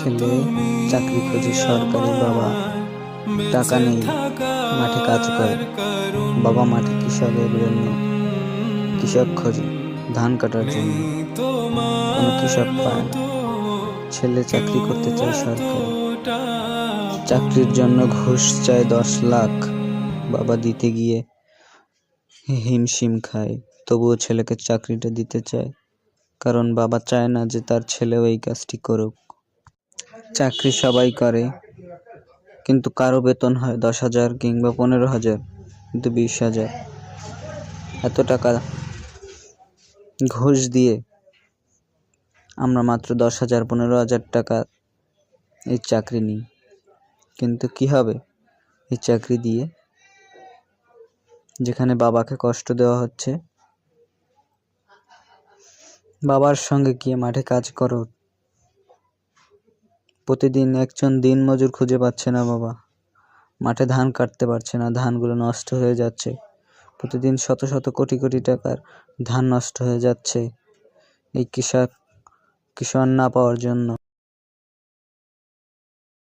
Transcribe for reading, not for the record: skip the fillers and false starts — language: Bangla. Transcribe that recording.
ছেলে চাকরি খোঁজে সরকারি, বাবা টাকা নেই, মাঠে কাজ করে। বাবা মাঠে কৃষকের জন্য, কৃষক খোঁজে ধান কাটার জন্য, কোনো কৃষক পায় না। ছেলে চাকরি করতে চায় সরকারি, চাকরির জন্য ঘুষ চায় 10 লাখ। বাবা দিতে গিয়ে হিমশিম খায়, তবুও ছেলেকে চাকরিটা দিতে চায়, কারণ বাবা চায় না যে তার ছেলেও এই কাজটি করুক। চাকরি সবাই করে, কিন্তু কারো বেতন হয় 10,000 কিংবা 15,000, কিন্তু 20,000। এত টাকা ঘুষ দিয়ে আমরা মাত্র 10,000 15,000 টাকা এই চাকরি নিই। কিন্তু কি হবে এই চাকরি দিয়ে, যেখানে বাবাকে কষ্ট দেওয়া হচ্ছে? বাবার সঙ্গে গিয়ে মাঠে কাজ করো। প্রতিদিন একজন দিনমজুর খুঁজে পাচ্ছে না বাবা, মাঠে ধান কাটতে পারছে না, ধানগুলো নষ্ট হয়ে যাচ্ছে। প্রতিদিন শত শত কোটি কোটি টাকার ধান নষ্ট হয়ে যাচ্ছে এই কৃষক না পাওয়ার জন্য।